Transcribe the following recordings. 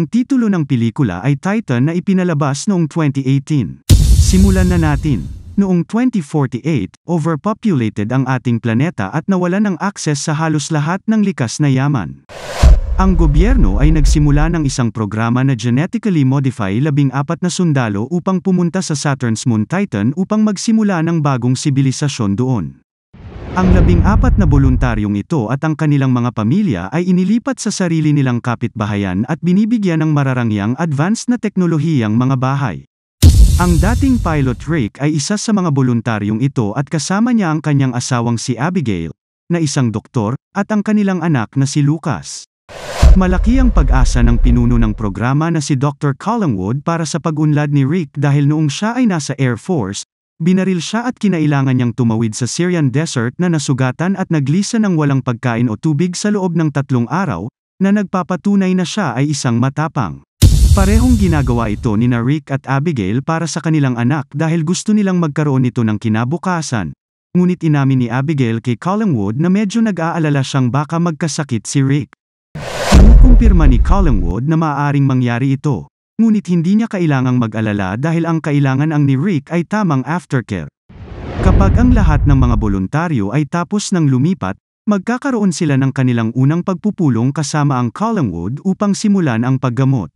Ang titulo ng pelikula ay Titan na ipinalabas noong 2018. Simulan na natin. Noong 2048, overpopulated ang ating planeta at nawalan ng akses sa halos lahat ng likas na yaman. Ang gobyerno ay nagsimula ng isang programa na genetically modify 14 na sundalo upang pumunta sa Saturn's moon Titan upang magsimula ng bagong sibilisasyon doon. Ang 14 na voluntaryong ito at ang kanilang mga pamilya ay inilipat sa sarili nilang kapitbahayan at binibigyan ng mararangyang advanced na teknolohiyang mga bahay. Ang dating pilot Rick ay isa sa mga voluntaryong ito at kasama niya ang kanyang asawang si Abigail, na isang doktor, at ang kanilang anak na si Lucas. Malaki ang pag-asa ng pinuno ng programa na si Dr. Collingwood para sa pag-unlad ni Rick dahil noong siya ay nasa Air Force, binaril siya at kinailangan niyang tumawid sa Syrian desert na nasugatan at naglisa ng walang pagkain o tubig sa loob ng 3 araw, na nagpapatunay na siya ay isang matapang. Parehong ginagawa ito nina Rick at Abigail para sa kanilang anak dahil gusto nilang magkaroon nito ng kinabukasan. Ngunit inamin ni Abigail kay Collingwood na medyo nag-aalala siyang baka magkasakit si Rick. Kinukumpirma ni Collingwood na maaaring mangyari ito. Ngunit hindi niya kailangang mag-alala dahil ang kailangan ang ni Rick ay tamang aftercare. Kapag ang lahat ng mga voluntaryo ay tapos ng lumipat, magkakaroon sila ng kanilang unang pagpupulong kasama ang Collingwood upang simulan ang paggamot.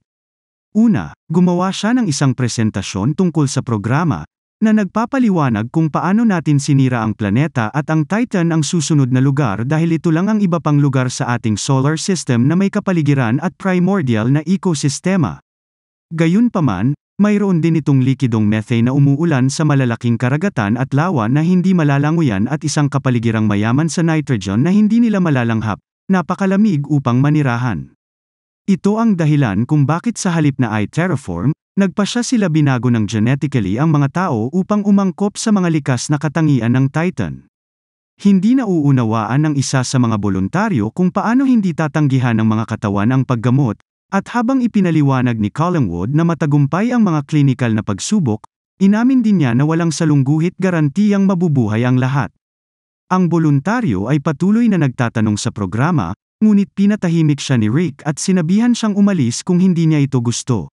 Una, gumawa siya ng isang presentasyon tungkol sa programa, na nagpapaliwanag kung paano natin sinira ang planeta at ang Titan ang susunod na lugar dahil ito lang ang iba pang lugar sa ating solar system na may kapaligiran at primordial na ekosistema. Gayunpaman, mayroon din itong likidong methane na umuulan sa malalaking karagatan at lawa na hindi malalanguyan at isang kapaligirang mayaman sa nitrogen na hindi nila malalanghap, napakalamig upang manirahan. Ito ang dahilan kung bakit sa halip na ay terraform, nagpasya sila binago ng genetically ang mga tao upang umangkop sa mga likas na katangian ng Titan. Hindi nauunawaan ng isa sa mga voluntaryo kung paano hindi tatanggihan ng mga katawan ang paggamot, at habang ipinaliwanag ni Collingwood na matagumpay ang mga klinikal na pagsubok, inamin din niya na walang salungguhit garantiyang mabubuhay ang lahat. Ang voluntaryo ay patuloy na nagtatanong sa programa, ngunit pinatahimik siya ni Rick at sinabihan siyang umalis kung hindi niya ito gusto.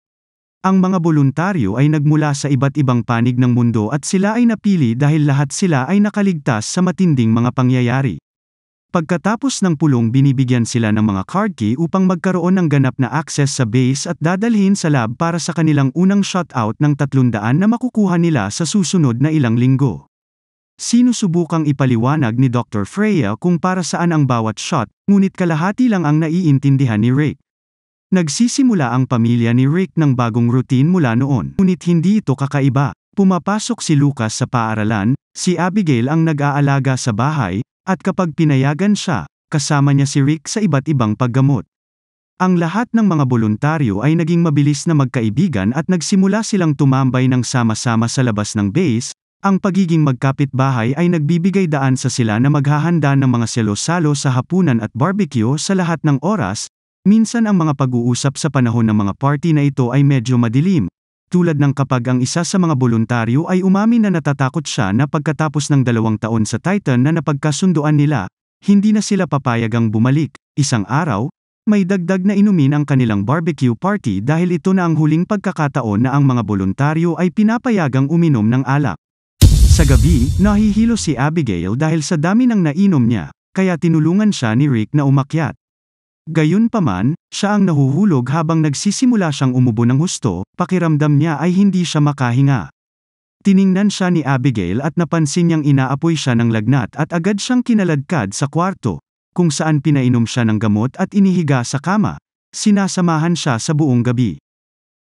Ang mga voluntaryo ay nagmula sa iba't ibang panig ng mundo at sila ay napili dahil lahat sila ay nakaligtas sa matinding mga pangyayari. Pagkatapos ng pulong binibigyan sila ng mga card key upang magkaroon ng ganap na access sa base at dadalhin sa lab para sa kanilang unang shutout ng 300 na makukuha nila sa susunod na ilang linggo. Sinusubukang ipaliwanag ni Dr. Freya kung para saan ang bawat shot, ngunit kalahati lang ang naiintindihan ni Rick. Nagsisimula ang pamilya ni Rick ng bagong routine mula noon, ngunit hindi ito kakaiba. Pumapasok si Lucas sa paaralan, si Abigail ang nag-aalaga sa bahay, at kapag pinayagan siya, kasama niya si Rick sa iba't ibang paggamot. Ang lahat ng mga voluntaryo ay naging mabilis na magkaibigan at nagsimula silang tumambay ng sama-sama sa labas ng base. Ang pagiging magkapitbahay ay nagbibigay daan sa sila na maghahanda ng mga salo-salo sa hapunan at barbecue sa lahat ng oras. Minsan ang mga pag-uusap sa panahon ng mga party na ito ay medyo madilim. Tulad ng kapag ang isa sa mga voluntaryo ay umamin na natatakot siya na pagkatapos ng 2 taon sa Titan na napagkasunduan nila, hindi na sila papayagang bumalik. Isang araw, may dagdag na inumin ang kanilang barbecue party dahil ito na ang huling pagkakataon na ang mga voluntaryo ay pinapayagang uminom ng alak. Sa gabi, nahihilo si Abigail dahil sa dami ng nainom niya, kaya tinulungan siya ni Rick na umakyat. Gayunpaman, siya ang nahuhulog habang nagsisimula siyang umubo ng husto, pakiramdam niya ay hindi siya makahinga. Tiningnan siya ni Abigail at napansin niyang inaapoy siya ng lagnat at agad siyang kinaladkad sa kwarto, kung saan pinainom siya ng gamot at inihiga sa kama. Sinasamahan siya sa buong gabi.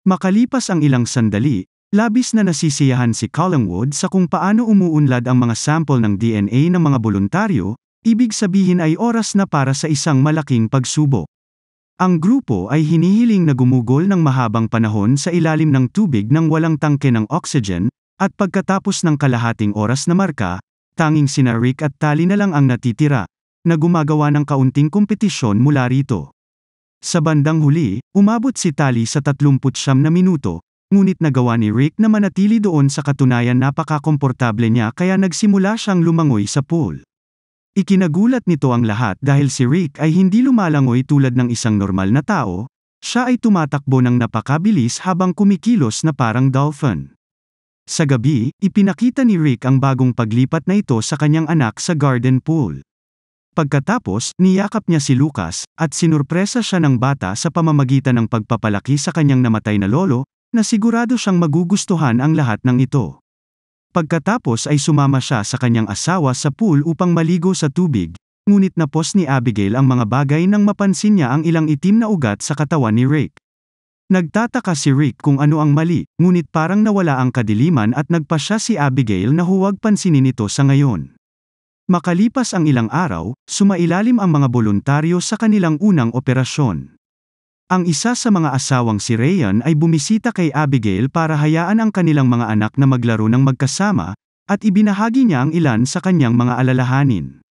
Makalipas ang ilang sandali, labis na nasisiyahan si Collingwood sa kung paano umuunlad ang mga sample ng DNA ng mga voluntaryo. Ibig sabihin ay oras na para sa isang malaking pagsubok. Ang grupo ay hinihiling na gumugol ng mahabang panahon sa ilalim ng tubig nang walang tangke ng oxygen, at pagkatapos ng kalahating oras na marka, tanging sina Rick at Tali na lang ang natitira, na gumagawa ng kaunting kompetisyon mula rito. Sa bandang huli, umabot si Tali sa 39 na minuto, ngunit nagawa ni Rick na manatili doon sa katunayan napaka-komportable niya kaya nagsimula siyang lumangoy sa pool. Ikinagulat nito ang lahat dahil si Rick ay hindi lumalangoy tulad ng isang normal na tao, Siya ay tumatakbo ng napakabilis habang kumikilos na parang dolphin. Sa gabi, ipinakita ni Rick ang bagong paglipat na ito sa kanyang anak sa garden pool. Pagkatapos, niyakap niya si Lucas, at sinurpresa siya ng bata sa pamamagitan ng pagpapalaki sa kanyang namatay na lolo, na sigurado siyang magugustuhan ang lahat ng ito. Pagkatapos ay sumama siya sa kanyang asawa sa pool upang maligo sa tubig, ngunit napos ni Abigail ang mga bagay nang mapansin niya ang ilang itim na ugat sa katawan ni Rick. Nagtataka si Rick kung ano ang mali, ngunit parang nawala ang kadiliman at nagpasya si Abigail na huwag pansinin ito sa ngayon. Makalipas ang ilang araw, sumailalim ang mga boluntaryo sa kanilang unang operasyon. Ang isa sa mga asawang si Ryan ay bumisita kay Abigail para hayaan ang kanilang mga anak na maglaro ng magkasama, at ibinahagi niya ang ilan sa kanyang mga alalahanin.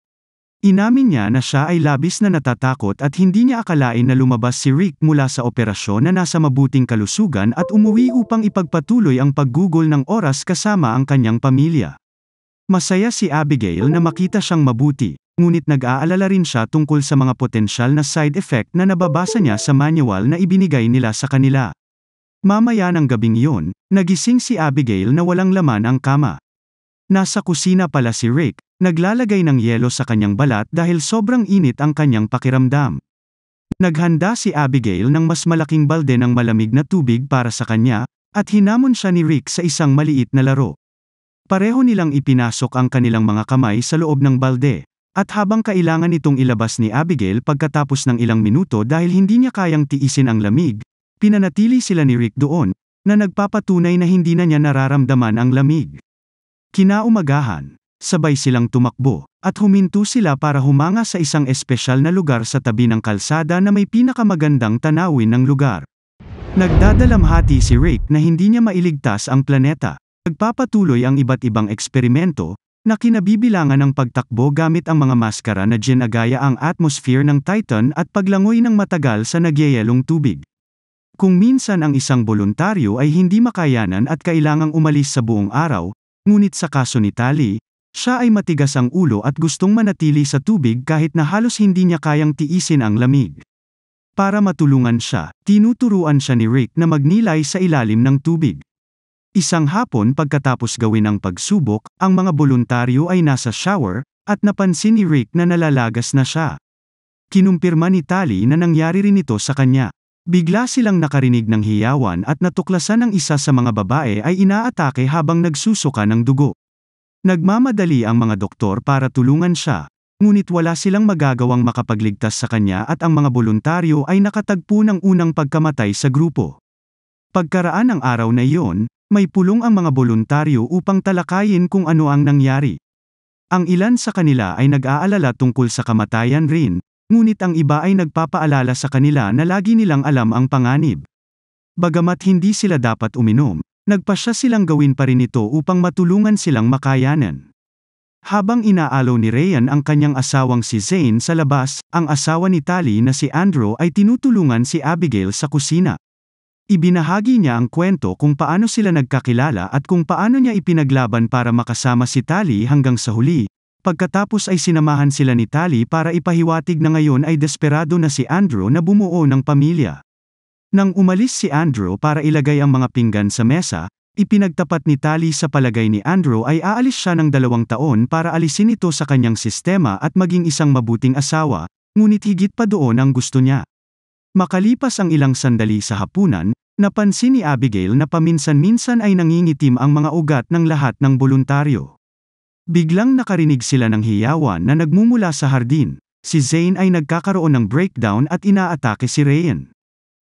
Inamin niya na siya ay labis na natatakot at hindi niya akalain na lumabas si Rick mula sa operasyon na nasa mabuting kalusugan at umuwi upang ipagpatuloy ang paggugol ng oras kasama ang kanyang pamilya. Masaya si Abigail na makita siyang mabuti, ngunit nag-aalala rin siya tungkol sa mga potensyal na side effect na nababasa niya sa manual na ibinigay nila sa kanila. Mamaya ng gabing iyon, nagising si Abigail na walang laman ang kama. Nasa kusina pala si Rick, naglalagay ng yelo sa kanyang balat dahil sobrang init ang kanyang pakiramdam. Naghanda si Abigail ng mas malaking balde ng malamig na tubig para sa kanya, at hinamon siya ni Rick sa isang maliit na laro. Pareho nilang ipinasok ang kanilang mga kamay sa loob ng balde, at habang kailangan itong ilabas ni Abigail pagkatapos ng ilang minuto dahil hindi niya kayang tiisin ang lamig, pinanatili sila ni Rick doon, na nagpapatunay na hindi na niya nararamdaman ang lamig. Kinaumagahan, sabay silang tumakbo, at huminto sila para humanga sa isang espesyal na lugar sa tabi ng kalsada na may pinakamagandang tanawin ng lugar. Nagdadalamhati si Rick na hindi niya mailigtas ang planeta. Nagpapatuloy ang iba't ibang eksperimento, na kinabibilangan ng pagtakbo gamit ang mga maskara na ginagaya ang atmosphere ng Titan at paglangoy ng matagal sa nagyayelong tubig. Kung minsan ang isang boluntaryo ay hindi makayanan at kailangang umalis sa buong araw, ngunit sa kaso ni Tali, siya ay matigas ang ulo at gustong manatili sa tubig kahit na halos hindi niya kayang tiisin ang lamig. Para matulungan siya, tinuturuan siya ni Rick na magnilay sa ilalim ng tubig. Isang hapon pagkatapos gawin ang pagsubok, ang mga boluntaryo ay nasa shower, at napansin ni Rick na nalalagas na siya. Kinumpirma ni Tali na nangyari rin ito sa kanya. Bigla silang nakarinig ng hiyawan at natuklasan ng isa sa mga babae ay inaatake habang nagsusuka ng dugo. Nagmamadali ang mga doktor para tulungan siya, ngunit wala silang magagawang makapagligtas sa kanya at ang mga boluntaryo ay nakatagpo ng unang pagkamatay sa grupo. Pagkaraan ng araw na iyon, may pulong ang mga boluntaryo upang talakayin kung ano ang nangyari. Ang ilan sa kanila ay nag-aalala tungkol sa kamatayan rin, ngunit ang iba ay nagpapaalala sa kanila na lagi nilang alam ang panganib. Bagamat hindi sila dapat uminom, nagpasya silang gawin pa rin ito upang matulungan silang makayanan. Habang inaalaw ni Ryan ang kanyang asawang si Zane sa labas, ang asawa ni Tali na si Andrew ay tinutulungan si Abigail sa kusina. Ibinahagi niya ang kwento kung paano sila nagkakilala at kung paano niya ipinaglaban para makasama si Tali hanggang sa huli. Pagkatapos ay sinamahan sila ni Tali para ipahiwatig na ngayon ay desperado na si Andrew na bumuo ng pamilya. Nang umalis si Andrew para ilagay ang mga pinggan sa mesa, ipinagtapat ni Tali sa palagay ni Andrew ay aalis siya ng 2 taon para alisin ito sa kanyang sistema at maging isang mabuting asawa, ngunit higit pa doon ang gusto niya. Makalipas ang ilang sandali sa hapunan, napansin ni Abigail na paminsan-minsan ay nangingitim ang mga ugat ng lahat ng boluntaryo. Biglang nakarinig sila ng hiyawan na nagmumula sa hardin. Si Zane ay nagkakaroon ng breakdown at inaatake si Ryan.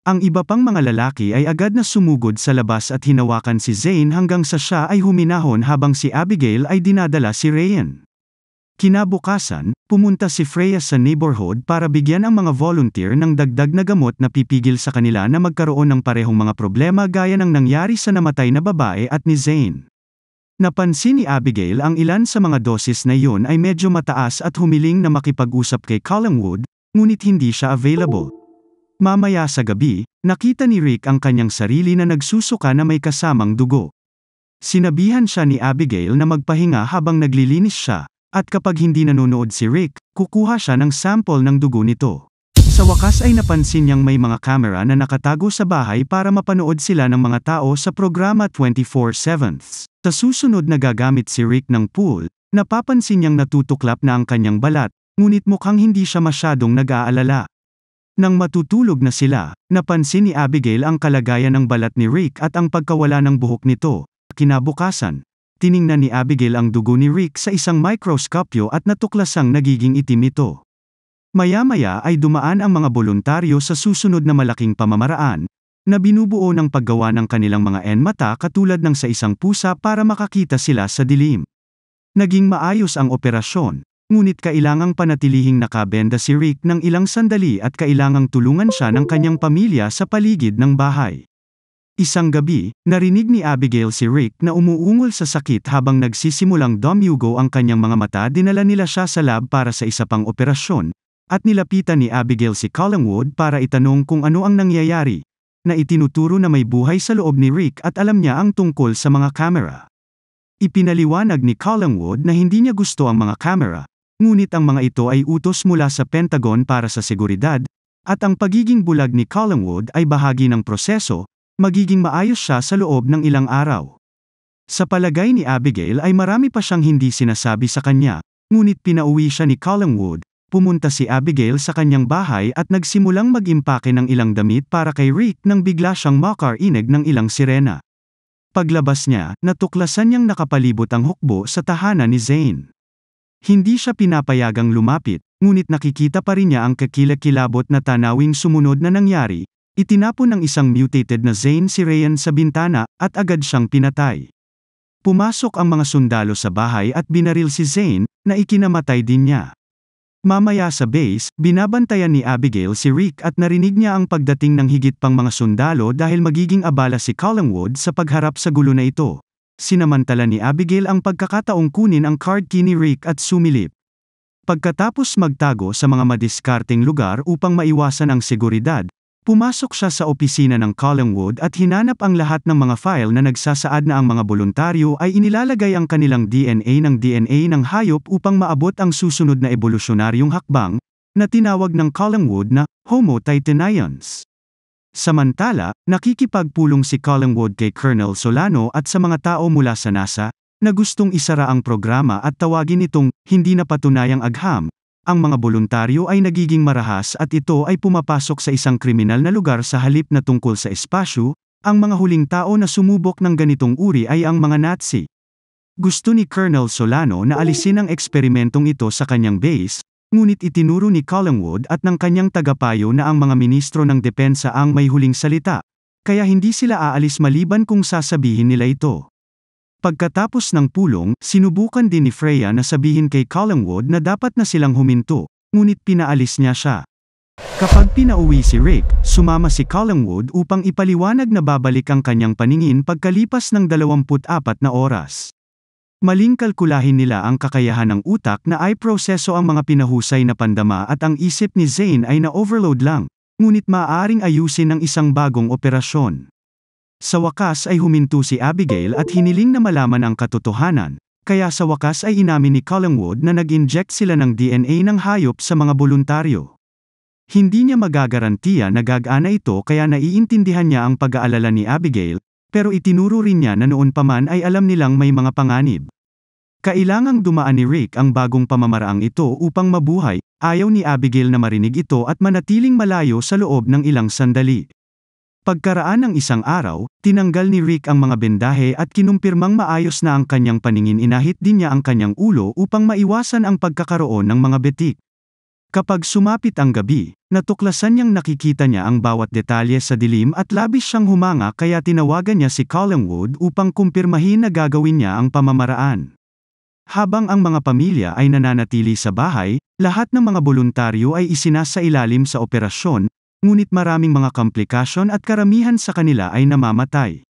Ang iba pang mga lalaki ay agad na sumugod sa labas at hinawakan si Zane hanggang sa siya ay huminahon habang si Abigail ay dinadala si Ryan. Kinabukasan, pumunta si Freya sa neighborhood para bigyan ang mga volunteer ng dagdag na gamot na pipigil sa kanila na magkaroon ng parehong mga problema gaya ng nangyari sa namatay na babae at ni Zane. Napansin ni Abigail ang ilan sa mga dosis na iyon ay medyo mataas at humiling na makipag-usap kay Collingwood, ngunit hindi siya available. Mamaya sa gabi, nakita ni Rick ang kanyang sarili na nagsusuka na may kasamang dugo. Sinabihan siya ni Abigail na magpahinga habang naglilinis siya. At kapag hindi nanonood si Rick, kukuha siya ng sample ng dugo nito. Sa wakas ay napansin niyang may mga kamera na nakatago sa bahay para mapanood sila ng mga tao sa programa 24/7. Sa susunod na gagamit si Rick ng pool, napapansin niyang natutuklap na ang kanyang balat, ngunit mukhang hindi siya masyadong nag-aalala. Nang matutulog na sila, napansin ni Abigail ang kalagayan ng balat ni Rick at ang pagkawala ng buhok nito. Kinabukasan, tiningnan ni Abigail ang dugo ni Rick sa isang mikroskopyo at natuklasang nagiging itim ito. Maya-maya ay dumaan ang mga boluntaryo sa susunod na malaking pamamaraan, na binubuo ng paggawa ng kanilang mga mata katulad ng sa isang pusa para makakita sila sa dilim. Naging maayos ang operasyon, ngunit kailangang panatilihing nakabenda si Rick ng ilang sandali at kailangang tulungan siya ng kanyang pamilya sa paligid ng bahay. Isang gabi, narinig ni Abigail si Rick na umuungol sa sakit habang nagsisimulang dumuyugo ang kanyang mga mata. Dinala nila siya sa lab para sa isa pang operasyon, at nilapitan ni Abigail si Collingwood para itanong kung ano ang nangyayari, na itinuturo na may buhay sa loob ni Rick at alam niya ang tungkol sa mga kamera. Ipinaliwanag ni Collingwood na hindi niya gusto ang mga kamera, ngunit ang mga ito ay utos mula sa Pentagon para sa seguridad, at ang pagiging bulag ni Collingwood ay bahagi ng proseso, magiging maayos siya sa loob ng ilang araw. Sa palagay ni Abigail ay marami pa siyang hindi sinasabi sa kanya, ngunit pinauwi siya ni Collingwood. Pumunta si Abigail sa kanyang bahay at nagsimulang mag-impake ng ilang damit para kay Rick nang bigla siyang makarinig ng ilang sirena. Paglabas niya, natuklasan niyang nakapalibot ang hukbo sa tahanan ni Zane. Hindi siya pinapayagang lumapit, ngunit nakikita pa rin niya ang kakilakilabot na tanawing sumunod na nangyari. Itinapon ng isang mutated na Zane si Ryan sa bintana at agad siyang pinatay. Pumasok ang mga sundalo sa bahay at binaril si Zane, na ikinamatay din niya. Mamaya sa base, binabantayan ni Abigail si Rick at narinig niya ang pagdating ng higit pang mga sundalo dahil magiging abala si Collingwood sa pagharap sa gulo na ito. Sinamantala ni Abigail ang pagkakataong kunin ang card key ni Rick at sumilip. Pagkatapos magtago sa mga madiskarteng lugar upang maiwasan ang seguridad, pumasok siya sa opisina ng Collingwood at hinanap ang lahat ng mga file na nagsasaad na ang mga boluntaryo ay inilalagay ang kanilang DNA ng hayop upang maabot ang susunod na evolusyonaryong hakbang, na tinawag ng Collingwood na Homo titanians. Samantala, nakikipagpulong si Collingwood kay Colonel Solano at sa mga tao mula sa NASA, na gustong isara ang programa at tawagin itong hindi napatunayang agham. Ang mga boluntaryo ay nagiging marahas at ito ay pumapasok sa isang kriminal na lugar sa halip na tungkol sa espasyo. Ang mga huling tao na sumubok ng ganitong uri ay ang mga Nazi. Gusto ni Colonel Solano na alisin ang eksperimentong ito sa kanyang base, ngunit itinuro ni Collingwood at ng kanyang tagapayo na ang mga ministro ng depensa ang may huling salita, kaya hindi sila aalis maliban kung sasabihin nila ito. Pagkatapos ng pulong, sinubukan din ni Freya na sabihin kay Collingwood na dapat na silang huminto, ngunit pinaalis niya siya. Kapag pinauwi si Rick, sumama si Collingwood upang ipaliwanag na babalik ang kanyang paningin pagkalipas ng 24 na oras. Maling kalkulahin nila ang kakayahan ng utak na ay proseso ang mga pinahusay na pandama at ang isip ni Zane ay na-overload lang, ngunit maaaring ayusin ng isang bagong operasyon. Sa wakas ay huminto si Abigail at hiniling na malaman ang katotohanan, kaya sa wakas ay inamin ni Collingwood na nag-inject sila ng DNA ng hayop sa mga boluntaryo. Hindi niya magagarantiya na gagana ito kaya naiintindihan niya ang pag-aalala ni Abigail, pero itinuro rin niya na noon pa man ay alam nilang may mga panganib. Kailangang dumaan ni Rick ang bagong pamamaraang ito upang mabuhay. Ayaw ni Abigail na marinig ito at manatiling malayo sa loob ng ilang sandali. Pagkaraan ng isang araw, tinanggal ni Rick ang mga bendahe at kinumpirmang maayos na ang kanyang paningin. Inahit din niya ang kanyang ulo upang maiwasan ang pagkakaroon ng mga betik. Kapag sumapit ang gabi, natuklasan niyang nakikita niya ang bawat detalye sa dilim at labis siyang humanga kaya tinawagan niya si Collingwood upang kumpirmahin na gagawin niya ang pamamaraan. Habang ang mga pamilya ay nananatili sa bahay, lahat ng mga boluntaryo ay isinasailalim sa operasyon, ngunit maraming mga komplikasyon at karamihan sa kanila ay namamatay.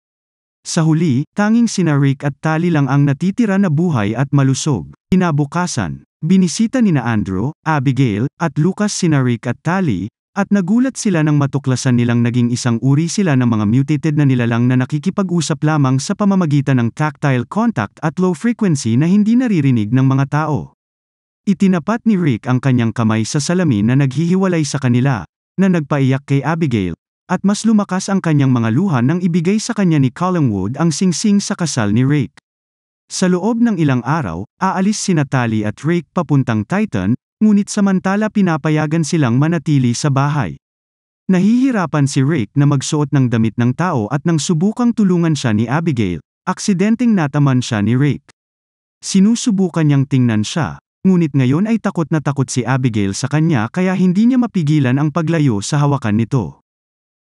Sa huli, tanging sina Rick at Tali lang ang natitira na buhay at malusog. Kinabukasan, binisita nina Andrew, Abigail, at Lucas sina Rick at Tali, at nagulat sila nang matuklasan nilang naging isang uri sila ng mga mutated na nilalang na nakikipag-usap lamang sa pamamagitan ng tactile contact at low frequency na hindi naririnig ng mga tao. Itinapat ni Rick ang kanyang kamay sa salamin na naghihiwalay sa kanila, na nagpaiyak kay Abigail, at mas lumakas ang kanyang mga luha nang ibigay sa kanya ni Collingwood ang singsing sa kasal ni Rick. Sa loob ng ilang araw, aalis sina Tally at Rick papuntang Titan, ngunit samantala pinapayagan silang manatili sa bahay. Nahihirapan si Rick na magsuot ng damit ng tao at nang subukang tulungan siya ni Abigail, aksidenteng nataman siya ni Rick. Sinusubukan niyang tingnan siya, ngunit ngayon ay takot na takot si Abigail sa kanya kaya hindi niya mapigilan ang paglayo sa hawakan nito.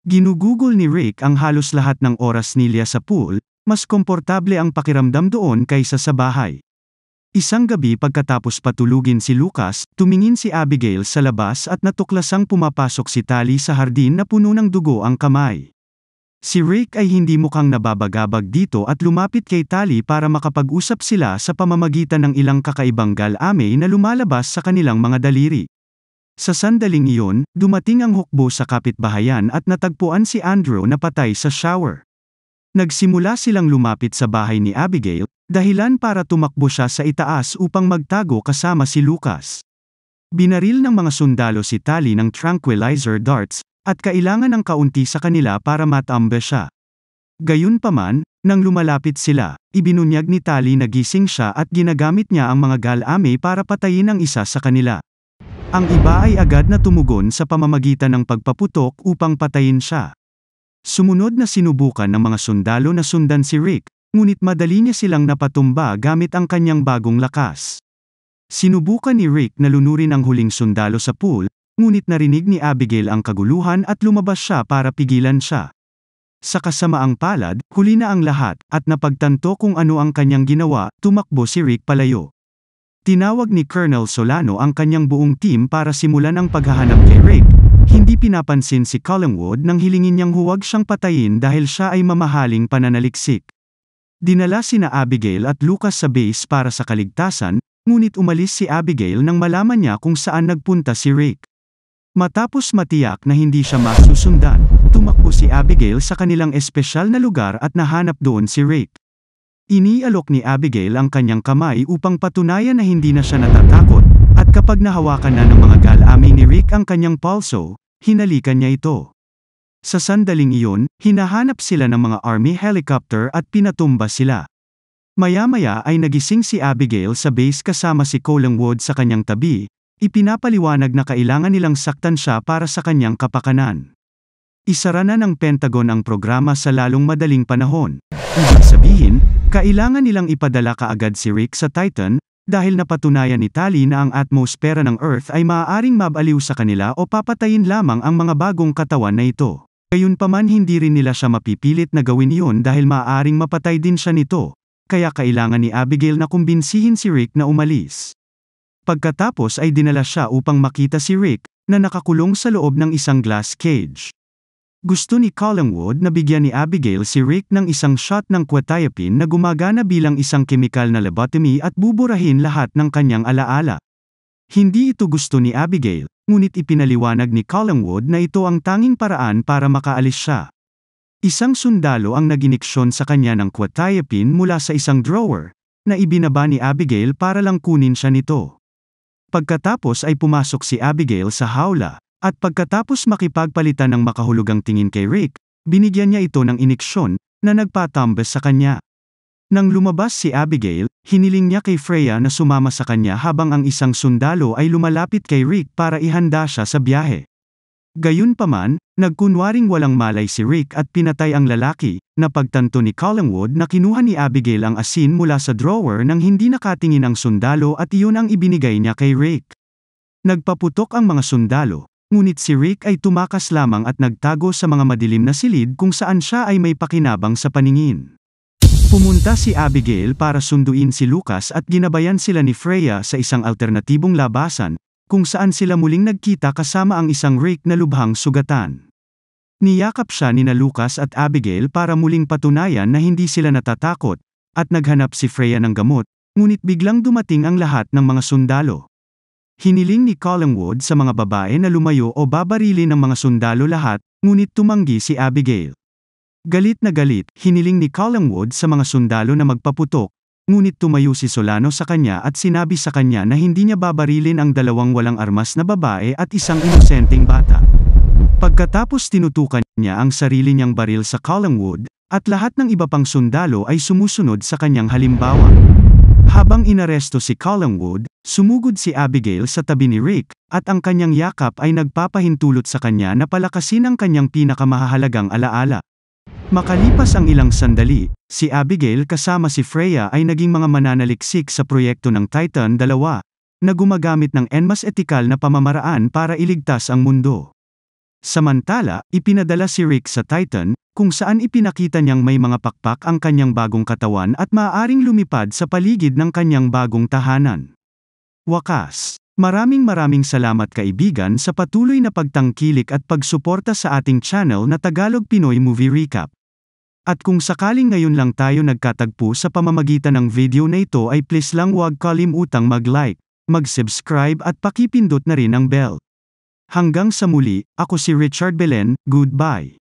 Ginugugol ni Rick ang halos lahat ng oras nila sa pool, mas komportable ang pakiramdam doon kaysa sa bahay. Isang gabi pagkatapos patulugin si Lucas, tumingin si Abigail sa labas at natuklasang pumapasok si Tally sa hardin na puno ng dugo ang kamay. Si Rick ay hindi mukhang nababagabag dito at lumapit kay Tally para makapag-usap sila sa pamamagitan ng ilang kakaibang galame na lumalabas sa kanilang mga daliri. Sa sandaling iyon, dumating ang hukbo sa kapitbahayan at natagpuan si Andrew na patay sa shower. Nagsimula silang lumapit sa bahay ni Abigail, dahilan para tumakbo siya sa itaas upang magtago kasama si Lucas. Binaril ng mga sundalo si Tally ng tranquilizer darts, at kailangan ng kaunti sa kanila para matambe siya. Gayunpaman, nang lumalapit sila, ibinunyag ni Tally na gising siya at ginagamit niya ang mga galame para patayin ang isa sa kanila. Ang iba ay agad na tumugon sa pamamagitan ng pagpaputok upang patayin siya. Sumunod na sinubukan ng mga sundalo na sundan si Rick, ngunit madali niya silang napatumba gamit ang kanyang bagong lakas. Sinubukan ni Rick na lunurin ang huling sundalo sa pool, ngunit narinig ni Abigail ang kaguluhan at lumabas siya para pigilan siya. Sa kasamaang palad, huli na ang lahat, at napagtanto kung ano ang kanyang ginawa, tumakbo si Rick palayo. Tinawag ni Colonel Solano ang kanyang buong team para simulan ang paghahanap kay Rick. Hindi pinapansin si Collingwood nang hilingin niyang huwag siyang patayin dahil siya ay mamahaling pananaliksik. Dinala sina Abigail at Lucas sa base para sa kaligtasan, ngunit umalis si Abigail nang malaman niya kung saan nagpunta si Rick. Matapos matiyak na hindi siya masusundan, tumakbo si Abigail sa kanilang espesyal na lugar at nahanap doon si Rick. Inialok ni Abigail ang kanyang kamay upang patunayan na hindi na siya natatakot, at kapag nahawakan na ng mga galame ni Rick ang kanyang pulso, hinalikan niya ito. Sa sandaling iyon, hinahanap sila ng mga army helicopter at pinatumba sila. Maya-maya ay nagising si Abigail sa base kasama si Collingwood sa kanyang tabi, ipinapaliwanag na kailangan nilang saktan siya para sa kanyang kapakanan. Isara na ng Pentagon ang programa sa lalong madaling panahon. Ibig sabihin, kailangan nilang ipadala kaagad si Rick sa Titan, dahil napatunayan ni Tally na ang atmosfera ng Earth ay maaaring mabaliw sa kanila o papatayin lamang ang mga bagong katawan na ito. Gayunpaman hindi rin nila siya mapipilit na gawin iyon dahil maaaring mapatay din siya nito, kaya kailangan ni Abigail na kumbinsihin si Rick na umalis. Pagkatapos ay dinala siya upang makita si Rick, na nakakulong sa loob ng isang glass cage. Gusto ni Collingwood na bigyan ni Abigail si Rick ng isang shot ng quetiapine na gumagana bilang isang kemikal na lobotomy at buburahin lahat ng kanyang alaala. Hindi ito gusto ni Abigail, ngunit ipinaliwanag ni Collingwood na ito ang tanging paraan para makaalis siya. Isang sundalo ang nag-iniksyon sa kanya ng quetiapine mula sa isang drawer, na ibinaba ni Abigail para lang kunin siya nito. Pagkatapos ay pumasok si Abigail sa hawla, at pagkatapos makipagpalitan ng makahulugang tingin kay Rick, binigyan niya ito ng iniksyon, na nagpatambes sa kanya. Nang lumabas si Abigail, hiniling niya kay Freya na sumama sa kanya habang ang isang sundalo ay lumalapit kay Rick para ihanda siya sa biyahe. Gayunpaman, nagkunwaring walang malay si Rick at pinatay ang lalaki, na pagtanto ni Collingwood na kinuha ni Abigail ang asin mula sa drawer nang hindi nakatingin ang sundalo at iyon ang ibinigay niya kay Rick. Nagpaputok ang mga sundalo. Ngunit si Rick ay tumakas lamang at nagtago sa mga madilim na silid kung saan siya ay may pakinabang sa paningin. Pumunta si Abigail para sunduin si Lucas at ginabayan sila ni Freya sa isang alternatibong labasan, kung saan sila muling nagkita kasama ang isang Rick na lubhang sugatan. Niyakap siya nina Lucas at Abigail para muling patunayan na hindi sila natatakot, at naghanap si Freya ng gamot, ngunit biglang dumating ang lahat ng mga sundalo. Hiniling ni Collingwood sa mga babae na lumayo o babarilin ng mga sundalo lahat, ngunit tumanggi si Abigail. Galit na galit, hiniling ni Collingwood sa mga sundalo na magpaputok, ngunit tumayo si Solano sa kanya at sinabi sa kanya na hindi niya babarilin ang dalawang walang armas na babae at isang inosenteng bata. Pagkatapos tinutukan niya ang sarili niyang baril sa Collingwood, at lahat ng iba pang sundalo ay sumusunod sa kanyang halimbawa. Habang inaresto si Collingwood, sumugod si Abigail sa tabi ni Rick, at ang kanyang yakap ay nagpapahintulot sa kanya na palakasin ang kanyang pinakamahalagang alaala. Makalipas ang ilang sandali, si Abigail kasama si Freya ay naging mga mananaliksik sa proyekto ng Titan 2, na gumagamit ng mas etikal na pamamaraan para iligtas ang mundo. Samantala, ipinadala si Rick sa Titan, kung saan ipinakita niyang may mga pakpak ang kanyang bagong katawan at maaaring lumipad sa paligid ng kanyang bagong tahanan. Wakas. Maraming salamat kaibigan sa patuloy na pagtangkilik at pagsuporta sa ating channel na Tagalog Pinoy Movie Recap. At kung sakaling ngayon lang tayo nagkatagpo sa pamamagitan ng video na ito ay please lang huwag kalimutang mag-like, mag-subscribe at pakipindot na rin ang bell. Hanggang sa muli, ako si Richard Belen, goodbye.